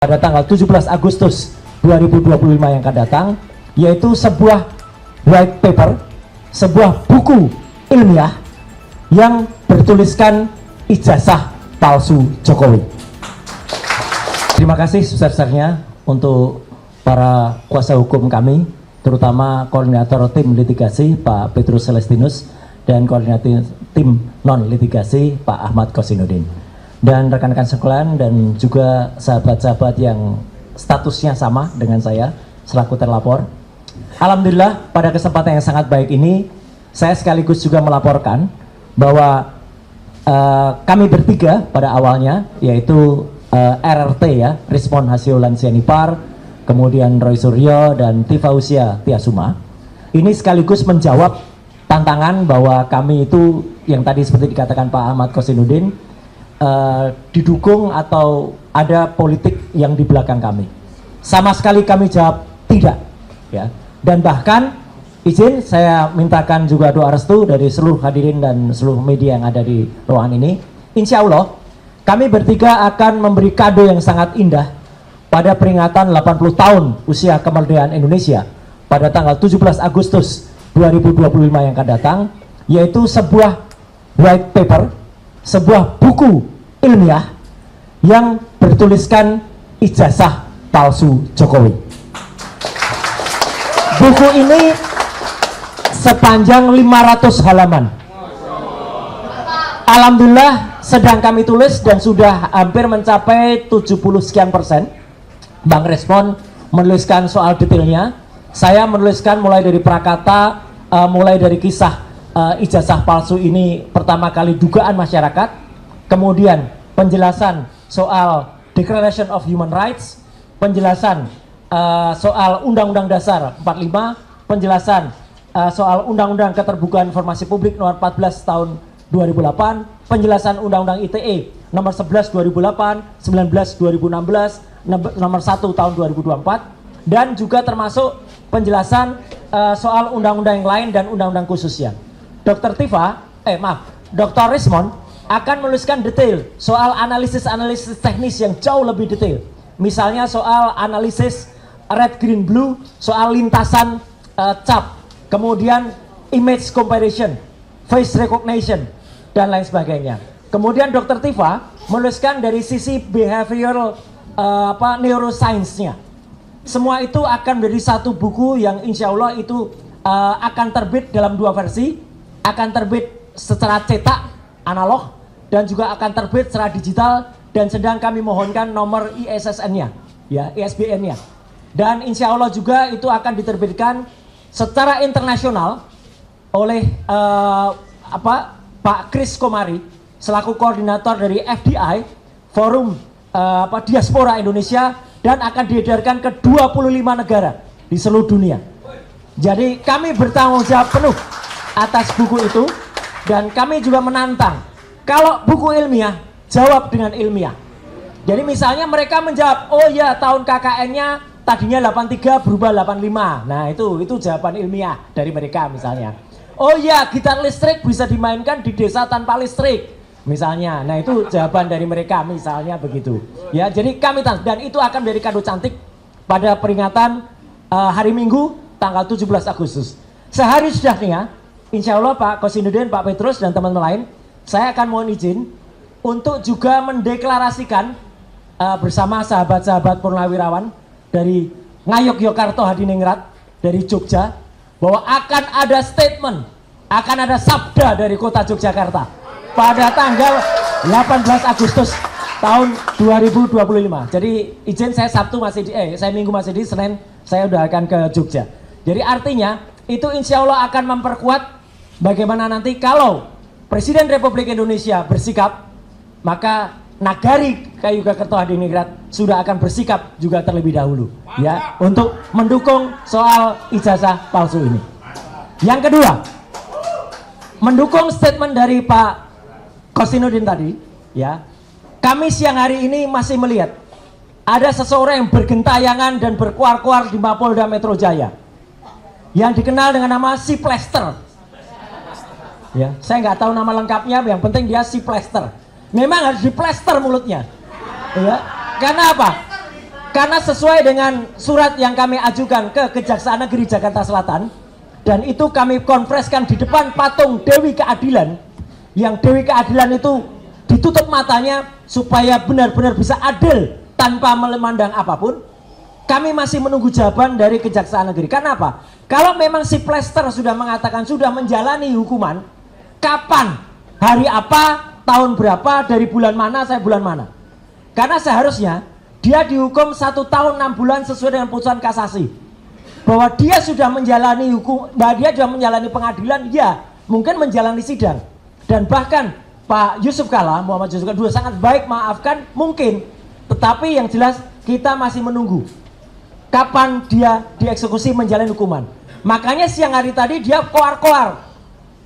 pada tanggal 17 Agustus 2025 yang akan datang, yaitu sebuah white paper, sebuah buku ilmiah yang bertuliskan ijazah palsu Jokowi. Terima kasih sebesar-besarnya untuk para kuasa hukum kami, terutama koordinator tim litigasi Pak Petrus Celestinus dan koordinator tim non litigasi Pak Ahmad Kosinudin, dan rekan-rekan sekalian dan juga sahabat-sahabat yang statusnya sama dengan saya selaku terlapor. Alhamdulillah pada kesempatan yang sangat baik ini saya sekaligus juga melaporkan bahwa kami bertiga pada awalnya, yaitu RRT ya, Rismon Hasiolan Sianipar, kemudian Roy Suryo dan Tifausia Tiasuma, ini sekaligus menjawab tantangan bahwa kami itu yang tadi seperti dikatakan Pak Ahmad Kosinudin, didukung atau ada politik yang di belakang kami. Sama sekali kami jawab tidak ya. Dan bahkan izin saya mintakan juga doa restu dari seluruh hadirin dan seluruh media yang ada di ruangan ini. Insya Allah kami bertiga akan memberi kado yang sangat indah pada peringatan 80 tahun usia kemerdekaan Indonesia pada tanggal 17 Agustus 2025 yang akan datang, yaitu sebuah white paper, sebuah buku ilmiah yang bertuliskan ijazah palsu Jokowi. Buku ini sepanjang 500 halaman. Alhamdulillah sedang kami tulis dan sudah hampir mencapai 70 sekian persen. Bang Respon menuliskan soal detailnya, saya menuliskan mulai dari prakata, mulai dari kisah ijazah palsu ini pertama kali dugaan masyarakat, kemudian penjelasan soal Declaration of Human Rights, penjelasan soal Undang-Undang Dasar 45, penjelasan soal Undang-Undang Keterbukaan Informasi Publik nomor 14 tahun 2008, penjelasan Undang-Undang ITE nomor 11 2008, 19 2016, nomor 1 tahun 2024, dan juga termasuk penjelasan soal undang-undang yang lain dan undang-undang khususnya. Dr. Dr. Rismon akan menuliskan detail soal analisis teknis yang jauh lebih detail. Misalnya soal analisis red, green, blue, soal lintasan cap, kemudian image comparison, face recognition, dan lain sebagainya. Kemudian Dr. Tifa menuliskan dari sisi behavioral neuroscience-nya. Semua itu akan menjadi satu buku yang insya Allah itu akan terbit dalam dua versi, akan terbit secara cetak analog dan juga akan terbit secara digital, dan sedang kami mohonkan nomor ISSN-nya, ya, ISBN-nya. Dan insya Allah juga itu akan diterbitkan secara internasional oleh Pak Chris Komari selaku koordinator dari FDI, Forum Diaspora Indonesia, dan akan diedarkan ke 25 negara di seluruh dunia. Jadi kami bertanggung jawab penuh atas buku itu, dan kami juga menantang kalau buku ilmiah jawab dengan ilmiah. Jadi misalnya mereka menjawab, oh ya tahun KKN-nya tadinya 83 berubah 85. Nah itu jawaban ilmiah dari mereka misalnya. Oh ya gitar listrik bisa dimainkan di desa tanpa listrik misalnya. Nah itu jawaban dari mereka misalnya begitu. Ya, jadi kami dan itu akan menjadi kado cantik pada peringatan hari Minggu tanggal 17 Agustus. Sehari sudahnya, insya Allah Pak Kosinudin, Pak Petrus dan teman-teman lain, saya akan mohon izin untuk juga mendeklarasikan bersama sahabat-sahabat Purnawirawan dari Ngayogyakarta Hadiningrat dari Jogja, bahwa akan ada statement, akan ada sabda dari kota Yogyakarta pada tanggal 18 Agustus tahun 2025. Jadi izin saya saya Minggu masih di, Senin saya udah akan ke Jogja. Jadi artinya itu insya Allah akan memperkuat bagaimana nanti kalau Presiden Republik Indonesia bersikap, maka Nagari Ngayogyakarta Hadiningrat sudah akan bersikap juga terlebih dahulu ya untuk mendukung soal ijazah palsu ini. Yang kedua, mendukung statement dari Pak Kosinudin tadi ya. Kami siang hari ini masih melihat ada seseorang yang bergentayangan dan berkuar-kuar di Mapolda Metro Jaya yang dikenal dengan nama si Plester. Ya, saya nggak tahu nama lengkapnya, yang penting dia si Plester. Memang harus diplester mulutnya. Ya. Karena apa? Karena sesuai dengan surat yang kami ajukan ke Kejaksaan Negeri Jakarta Selatan, dan itu kami konfreskan di depan patung Dewi Keadilan, yang Dewi Keadilan itu ditutup matanya supaya benar-benar bisa adil tanpa memandang apapun. Kami masih menunggu jawaban dari Kejaksaan Negeri. Karena apa? Kalau memang si Plester sudah mengatakan sudah menjalani hukuman, kapan, hari apa, tahun berapa, dari bulan mana, saya bulan mana? Karena seharusnya dia dihukum 1 tahun 6 bulan sesuai dengan putusan kasasi, bahwa dia sudah menjalani hukum, bahwa dia sudah menjalani pengadilan, ya mungkin menjalani sidang, dan bahkan Pak Yusuf Kalla, Muhammad Yusuf Kalla juga sangat baik maafkan mungkin, tetapi yang jelas kita masih menunggu kapan dia dieksekusi menjalani hukuman. Makanya siang hari tadi dia koar-koar,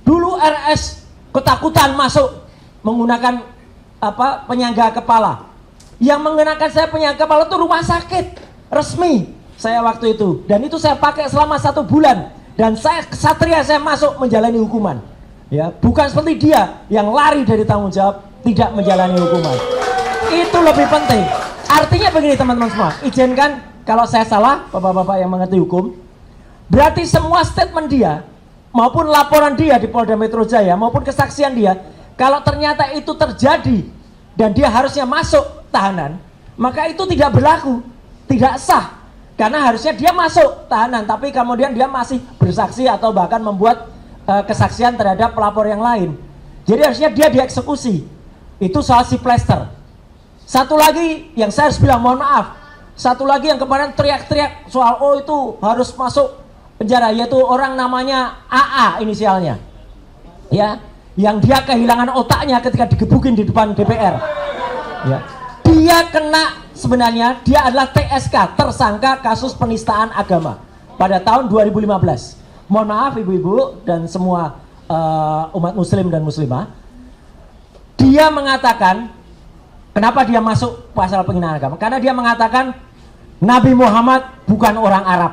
dulu RS ketakutan masuk menggunakan penyangga kepala. Yang mengenakan saya penyangga kepala itu rumah sakit resmi saya waktu itu, dan itu saya pakai selama 1 bulan, dan saya kesatria, saya masuk menjalani hukuman, ya, bukan seperti dia yang lari dari tanggung jawab tidak menjalani hukuman. Itu lebih penting. Artinya begini teman-teman semua, izinkan kalau saya salah, bapak-bapak yang mengerti hukum, berarti semua statement dia maupun laporan dia di Polda Metro Jaya maupun kesaksian dia, kalau ternyata itu terjadi dan dia harusnya masuk tahanan, maka itu tidak berlaku, tidak sah, karena harusnya dia masuk tahanan tapi kemudian dia masih bersaksi atau bahkan membuat kesaksian terhadap pelapor yang lain. Jadi harusnya dia dieksekusi. Itu soal si Plester. Satu lagi yang saya harus bilang mohon maaf, satu lagi yang kemarin teriak-teriak soal oh itu harus masuk penjara, yaitu orang namanya AA inisialnya, ya, yang dia kehilangan otaknya ketika digebukin di depan DPR, ya. Dia kena, sebenarnya dia adalah TSK, tersangka kasus penistaan agama pada tahun 2015. Mohon maaf ibu-ibu dan semua umat muslim dan muslimah. Dia mengatakan, kenapa dia masuk pasal penghinaan agama? Karena dia mengatakan Nabi Muhammad bukan orang Arab.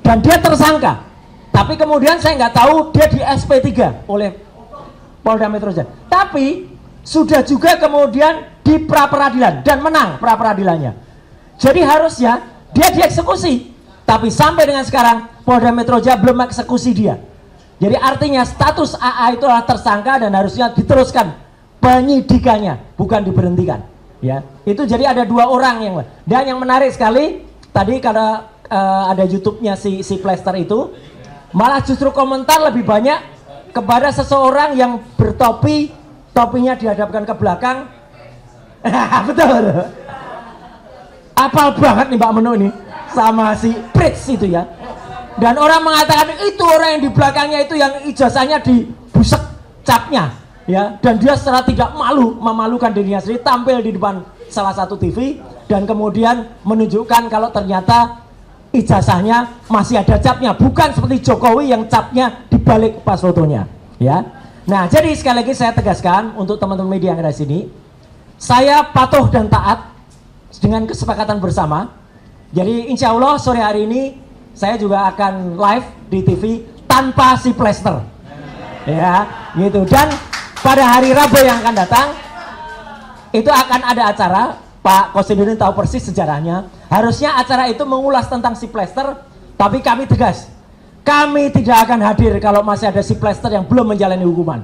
Dan dia tersangka. Tapi kemudian saya nggak tahu dia di SP3 oleh Polda Metro Jaya. Tapi sudah juga kemudian di pra-peradilan dan menang pra-peradilannya. Jadi harusnya dia dieksekusi, tapi sampai dengan sekarang Polda Metro Jaya belum eksekusi dia. Jadi artinya status AA itu adalah tersangka dan harusnya diteruskan penyidikannya, bukan diberhentikan. Ya, itu jadi ada 2 orang yang, dan yang menarik sekali tadi karena ada YouTube-nya si Plester itu, malah justru komentar lebih banyak kepada seseorang yang bertopi, topinya dihadapkan ke belakang. Betul. Apal banget nih Mbak Menu ini sama si Pritz itu ya. Dan orang mengatakan itu orang yang di belakangnya itu yang ijazahnya dibusek capnya, ya. Dan dia secara tidak malu memalukan dirinya sendiri tampil di depan salah satu TV dan kemudian menunjukkan kalau ternyata ijazahnya masih ada capnya, bukan seperti Jokowi yang capnya dibalik pas fotonya, ya. Nah, jadi sekali lagi saya tegaskan untuk teman-teman media yang ada di sini, saya patuh dan taat dengan kesepakatan bersama. Jadi insya Allah sore hari ini saya juga akan live di TV tanpa si Plester, ya, gitu. Dan pada hari Rabu yang akan datang itu akan ada acara. Pak Kosidudin tahu persis sejarahnya. Harusnya acara itu mengulas tentang si Plester, tapi kami tegas, kami tidak akan hadir kalau masih ada si Plester yang belum menjalani hukuman.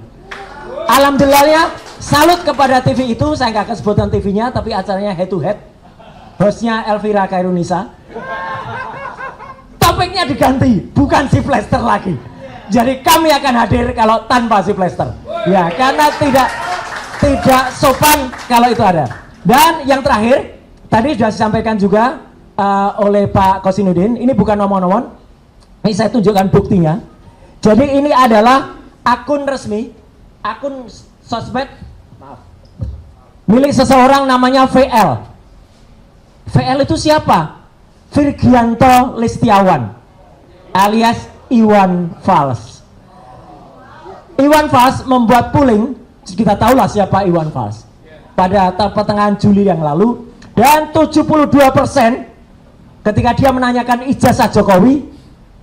Alhamdulillahnya, salut kepada TV itu, saya nggak akan sebutkan TV-nya, tapi acaranya head to head, hostnya Elvira Kairunisa. Topiknya diganti, bukan si Plester lagi. Jadi kami akan hadir kalau tanpa si Plester, ya, karena tidak sopan kalau itu ada. Dan yang terakhir, tadi sudah disampaikan juga oleh Pak Kosinudin, ini bukan nomor-nomor, ini saya tunjukkan buktinya. Jadi ini adalah akun resmi, akun sosmed, maaf, milik seseorang namanya VL. VL itu siapa? Virgianto Listiawan alias Iwan Fals. Iwan Fals membuat polling, kita tahulah siapa Iwan Fals, pada pertengahan Juli yang lalu, dan 72% ketika dia menanyakan ijazah Jokowi,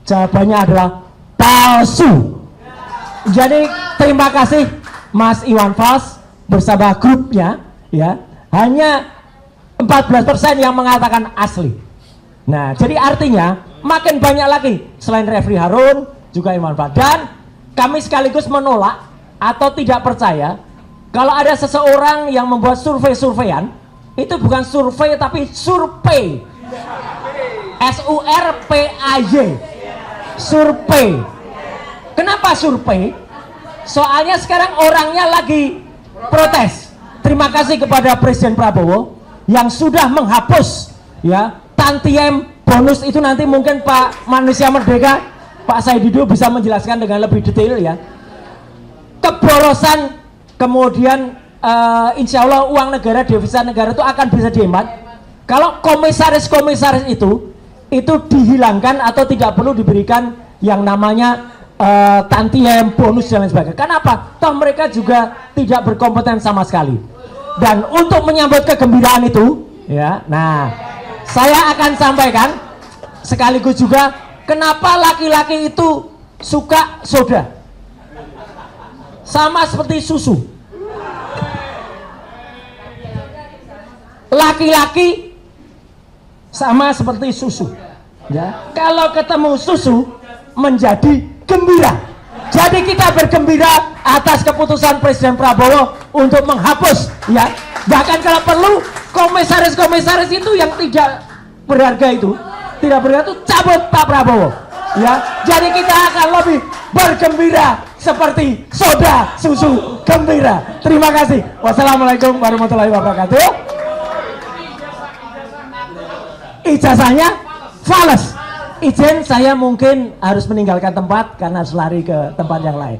jawabannya adalah palsu. Jadi terima kasih Mas Iwan Fals bersama grupnya, ya, hanya 14% yang mengatakan asli. Nah, jadi artinya makin banyak lagi selain Refri Harun juga Irman Fadlan. Dan kami sekaligus menolak atau tidak percaya kalau ada seseorang yang membuat survei-surveian. Itu bukan survei tapi survei. SURPAY. Survei. Kenapa survei? Soalnya sekarang orangnya lagi protes. Terima kasih kepada Presiden Prabowo yang sudah menghapus ya tantiem bonus itu. Nanti mungkin Pak Manusia Merdeka, Pak Saidido bisa menjelaskan dengan lebih detail ya. Keborosan, kemudian insya Allah uang negara, devisa negara itu akan bisa dihemat kalau komisaris-komisaris itu dihilangkan atau tidak perlu diberikan yang namanya tantiem, bonus dan lain sebagainya. Kenapa? Toh mereka juga tidak berkompeten sama sekali. Dan untuk menyambut kegembiraan itu ya, nah saya akan sampaikan sekaligus juga kenapa laki-laki itu suka soda sama seperti susu. Laki-laki sama seperti susu ya, kalau ketemu susu menjadi gembira. Jadi kita bergembira atas keputusan Presiden Prabowo untuk menghapus ya, bahkan kalau perlu komisaris-komisaris itu yang tidak berharga itu cabut Pak Prabowo ya. Jadi kita akan lebih bergembira seperti soda susu gembira. Terima kasih. Wassalamualaikum warahmatullahi wabarakatuh. Ijazahnya fales. Izin, saya mungkin harus meninggalkan tempat karena harus lari ke tempat yang lain.